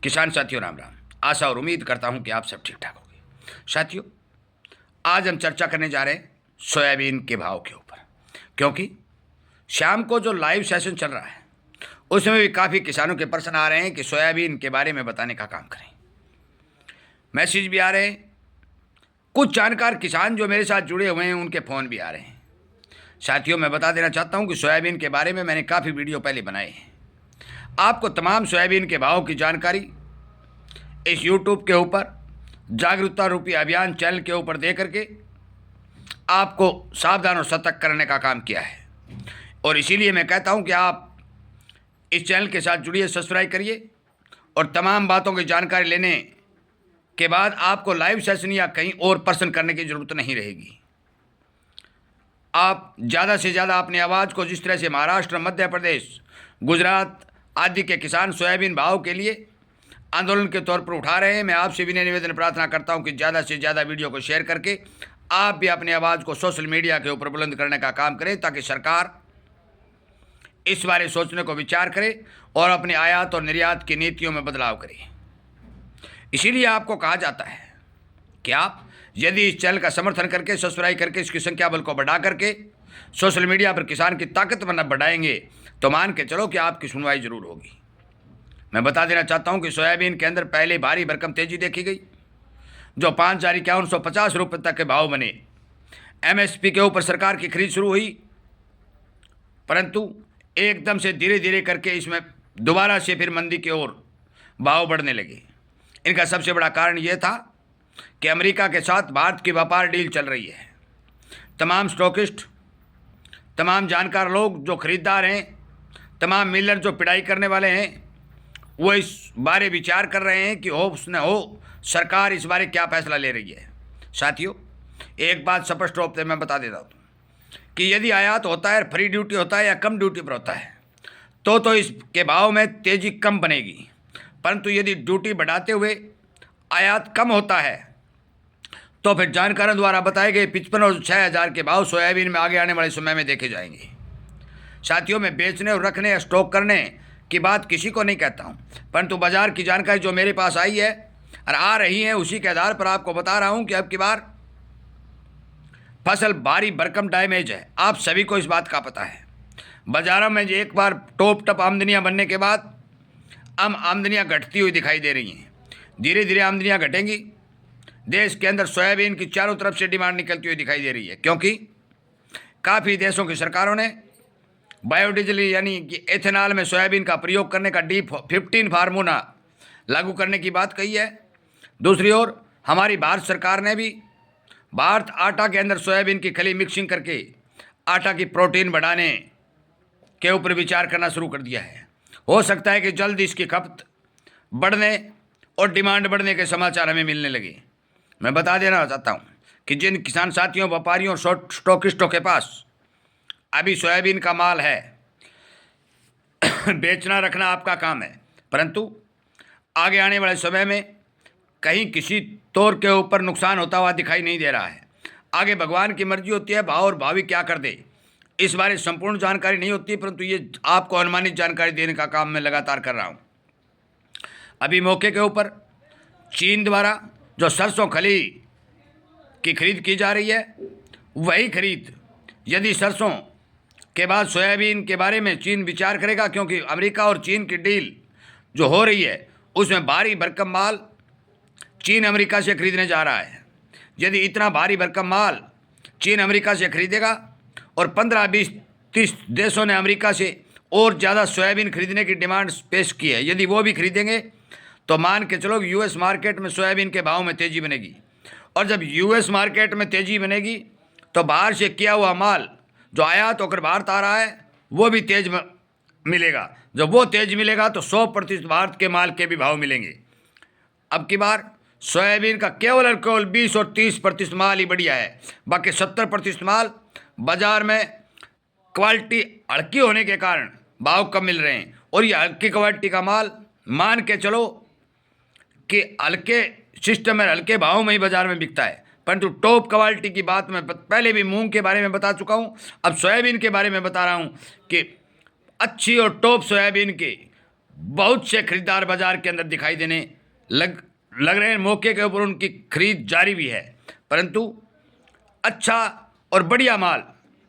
किसान साथियों राम राम। आशा और उम्मीद करता हूं कि आप सब ठीक ठाक होंगे। साथियों, आज हम चर्चा करने जा रहे हैं सोयाबीन के भाव के ऊपर, क्योंकि शाम को जो लाइव सेशन चल रहा है उसमें भी काफ़ी किसानों के प्रश्न आ रहे हैं कि सोयाबीन के बारे में बताने का काम करें। मैसेज भी आ रहे हैं, कुछ जानकार किसान जो मेरे साथ जुड़े हुए हैं उनके फ़ोन भी आ रहे हैं। साथियों, मैं बता देना चाहता हूं कि सोयाबीन के बारे में मैंने काफ़ी वीडियो पहले बनाए हैं। आपको तमाम सोयाबीन के भाव की जानकारी इस यूट्यूब के ऊपर जागरूकता रूपी अभियान चैनल के ऊपर दे करके आपको सावधान और सतर्क करने का काम किया है। और इसीलिए मैं कहता हूं कि आप इस चैनल के साथ जुड़िए, सब्सक्राइब करिए और तमाम बातों की जानकारी लेने के बाद आपको लाइव सेशन या कहीं और प्रश्न करने की ज़रूरत नहीं रहेगी। आप ज़्यादा से ज़्यादा अपनी आवाज़ को, जिस तरह से महाराष्ट्र, मध्य प्रदेश, गुजरात आदि के किसान सोयाबीन भाव के लिए आंदोलन के तौर पर उठा रहे हैं, मैं आपसे विनय निवेदन प्रार्थना करता हूं कि ज़्यादा से ज़्यादा वीडियो को शेयर करके आप भी अपनी आवाज़ को सोशल मीडिया के ऊपर बुलंद करने का काम करें, ताकि सरकार इस बारे सोचने को विचार करे और अपने आयात और निर्यात की नीतियों में बदलाव करे। इसीलिए आपको कहा जाता है कि आप यदि इस चैनल का समर्थन करके, सब्सक्राइब करके, इसकी संख्या बल को बढ़ा करके सोशल मीडिया पर किसान की ताकत बढ़ाएंगे तो मान के चलो कि आपकी सुनवाई जरूर होगी। मैं बता देना चाहता हूं कि सोयाबीन के अंदर पहले भारी भरकम तेजी देखी गई, जो 5,5150 रुपये तक के भाव बने। एमएसपी के ऊपर सरकार की खरीद शुरू हुई, परंतु एकदम से धीरे धीरे करके इसमें दोबारा से फिर मंदी की ओर भाव बढ़ने लगे। इनका सबसे बड़ा कारण यह था कि अमेरिका के साथ भारत की व्यापार डील चल रही है। तमाम स्टॉकिस्ट, तमाम जानकार लोग जो खरीदार हैं, तमाम मिलर जो पिड़ाई करने वाले हैं, वो इस बारे विचार कर रहे हैं कि सरकार इस बारे क्या फैसला ले रही है। साथियों, एक बात स्पष्ट रूप से मैं बता देता हूँ कि यदि आयात होता है, फ्री ड्यूटी होता है या कम ड्यूटी पर होता है तो इसके भाव में तेज़ी कम बनेगी। परंतु यदि ड्यूटी बढ़ाते हुए आयात कम होता है तो फिर जानकारों द्वारा बताए गए 55 और 6,000 के भाव सोयाबीन में आगे आने वाले समय में देखे जाएंगे। साथियों, मैं बेचने और रखने या स्टॉक करने की बात किसी को नहीं कहता हूं, परंतु बाजार की जानकारी जो मेरे पास आई है और आ रही है उसी के आधार पर आपको बता रहा हूं कि अब की बार फसल भारी भरकम डैमेज है। आप सभी को इस बात का पता है। बाजारों में एक बार टॉप टप आमदनियां बनने के बाद अब आमदनियां घटती हुई दिखाई दे रही हैं। धीरे धीरे आमदनियां घटेंगी। देश के अंदर सोयाबीन की चारों तरफ से डिमांड निकलती हुई दिखाई दे रही है, क्योंकि काफ़ी देशों की सरकारों ने बायोडीजल यानी कि एथेनॉल में सोयाबीन का प्रयोग करने का D15 फार्मूला लागू करने की बात कही है। दूसरी ओर हमारी भारत सरकार ने भी भारत आटा के अंदर सोयाबीन की खली मिक्सिंग करके आटा की प्रोटीन बढ़ाने के ऊपर विचार करना शुरू कर दिया है। हो सकता है कि जल्द इसकी खपत बढ़ने और डिमांड बढ़ने के समाचार हमें मिलने लगे। मैं बता देना चाहता हूँ कि जिन किसान साथियों, व्यापारियों, स्टॉकिस्टों के पास अभी सोयाबीन का माल है, बेचना रखना आपका काम है, परंतु आगे आने वाले समय में कहीं किसी तौर के ऊपर नुकसान होता हुआ दिखाई नहीं दे रहा है। आगे भगवान की मर्जी होती है, भाव और भावी क्या कर दे इस बारे संपूर्ण जानकारी नहीं होती, परंतु ये आपको अनुमानित जानकारी देने का काम मैं लगातार कर रहा हूँ। अभी मौके के ऊपर चीन द्वारा जो सरसों खली की खरीद की जा रही है, वही खरीद यदि सरसों के बाद सोयाबीन के बारे में चीन विचार करेगा, क्योंकि अमेरिका और चीन की डील जो हो रही है उसमें भारी भरकम माल चीन अमेरिका से खरीदने जा रहा है। यदि इतना भारी भरकम माल चीन अमेरिका से खरीदेगा और 15, 20, 30 देशों ने अमेरिका से और ज़्यादा सोयाबीन खरीदने की डिमांड पेश की है, यदि वो भी खरीदेंगे तो मान के चलो यूएस मार्केट में सोयाबीन के भाव में तेज़ी बनेगी। और जब यूएस मार्केट में तेज़ी बनेगी तो बाहर से किया हुआ माल जो आयात होकर भारत आ रहा है वो भी तेज मिलेगा। जब वो तेज मिलेगा तो 100% भारत के माल के भी भाव मिलेंगे। अब की बार सोयाबीन का केवल और केवल 20 और 30% माल ही बढ़िया है, बाकी 70% माल बाजार में क्वालिटी हल्की होने के कारण भाव कम मिल रहे हैं। और ये हल्की क्वालिटी का माल मान के चलो कि हल्के सिस्टम में हल्के भाव में ही बाजार में बिकता है, परंतु टॉप क्वालिटी की बात मैं पहले भी मूंग के बारे में बता चुका हूं, अब सोयाबीन के बारे में बता रहा हूं कि अच्छी और टॉप सोयाबीन के बहुत से खरीदार बाजार के अंदर दिखाई देने लग रहे हैं। मौके के ऊपर उनकी खरीद जारी भी है, परंतु अच्छा और बढ़िया माल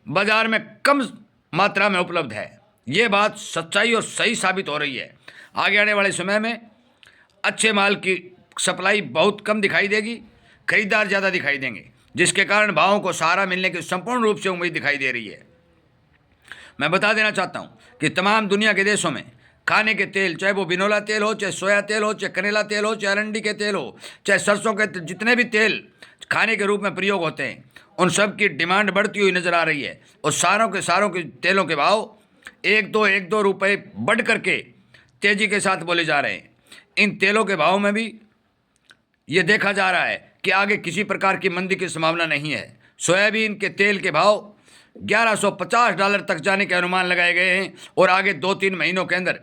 बाजार में कम मात्रा में उपलब्ध है। ये बात सच्चाई और सही साबित हो रही है। आगे आने वाले समय में अच्छे माल की सप्लाई बहुत कम दिखाई देगी, खरीदार ज़्यादा दिखाई देंगे, जिसके कारण भावों को सहारा मिलने की संपूर्ण रूप से उम्मीद दिखाई दे रही है। मैं बता देना चाहता हूँ कि तमाम दुनिया के देशों में खाने के तेल, चाहे वो बिनोला तेल हो, चाहे सोया तेल हो, चाहे करेला तेल हो, चाहे अरंडी के तेल हो, चाहे सरसों के तेल, जितने भी तेल खाने के रूप में प्रयोग होते हैं, उन सब की डिमांड बढ़ती हुई नज़र आ रही है। और सारों के तेलों के भाव एक दो रुपये बढ़ करके तेज़ी के साथ बोले जा रहे हैं। इन तेलों के भाव में भी ये देखा जा रहा है कि आगे किसी प्रकार की मंदी की संभावना नहीं है। सोयाबीन के तेल के भाव $1150 तक जाने के अनुमान लगाए गए हैं और आगे 2-3 महीनों के अंदर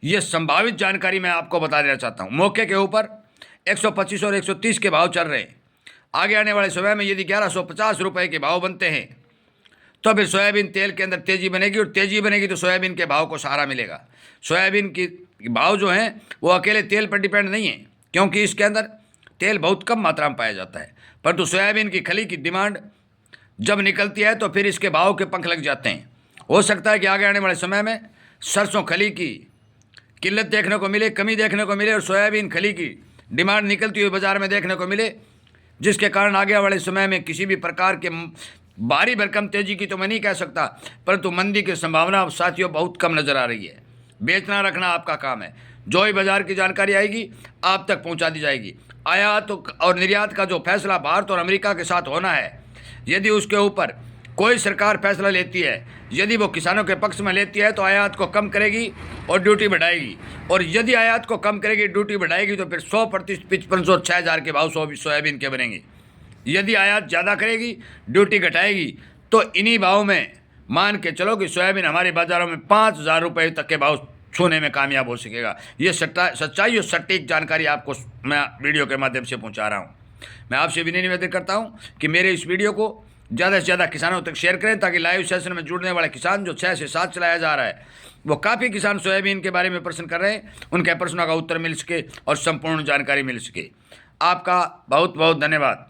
ये संभावित जानकारी मैं आपको बता देना चाहता हूँ। मौके के ऊपर 125 और 130 के भाव चल रहे हैं। आगे आने वाले समय में यदि 1150 रुपये के भाव बनते हैं तो फिर सोयाबीन तेल के अंदर तेज़ी बनेगी, और तेज़ी बनेगी तो सोयाबीन के भाव को सहारा मिलेगा। सोयाबीन की भाव जो हैं वो अकेले तेल पर डिपेंड नहीं है, क्योंकि इसके अंदर तेल बहुत कम मात्रा में पाया जाता है, परंतु सोयाबीन की खली की डिमांड जब निकलती है तो फिर इसके भाव के पंख लग जाते हैं। हो सकता है कि आगे आने वाले समय में सरसों खली की किल्लत देखने को मिले, कमी देखने को मिले, और सोयाबीन खली की डिमांड निकलती हुई बाज़ार में देखने को मिले, जिसके कारण आगे वाले समय में किसी भी प्रकार के भारी भरकम तेज़ी की तो मैं नहीं कह सकता, परंतु मंदी की संभावना साथियों बहुत कम नज़र आ रही है। बेचना रखना आपका काम है। जो ही बाज़ार की जानकारी आएगी आप तक पहुंचा दी जाएगी। आयात और निर्यात का जो फैसला भारत और अमेरिका के साथ होना है, यदि उसके ऊपर कोई सरकार फैसला लेती है, यदि वो किसानों के पक्ष में लेती है तो आयात को कम करेगी और ड्यूटी बढ़ाएगी, और यदि आयात को कम करेगी, ड्यूटी बढ़ाएगी, तो फिर 100% 5500 और 6000 के भाव सोयाबीन के बनेंगे। यदि आयात ज़्यादा करेगी, ड्यूटी घटाएगी, तो इन्हीं भाव में मान के चलो कि सोयाबीन हमारे बाज़ारों में 5000 रुपये तक के भाव छूने में कामयाब हो सकेगा। ये सच्चाई और सटीक जानकारी आपको मैं वीडियो के माध्यम से पहुंचा रहा हूं। मैं आपसे विनय निवेदन करता हूं कि मेरे इस वीडियो को ज़्यादा से ज़्यादा किसानों तक शेयर करें, ताकि लाइव सेशन में जुड़ने वाले किसान जो 6 से 7 चलाया जा रहा है, वो काफ़ी किसान सोयाबीन के बारे में प्रश्न कर रहे हैं, उनके प्रश्नों का उत्तर मिल सके और संपूर्ण जानकारी मिल सके। आपका बहुत बहुत धन्यवाद।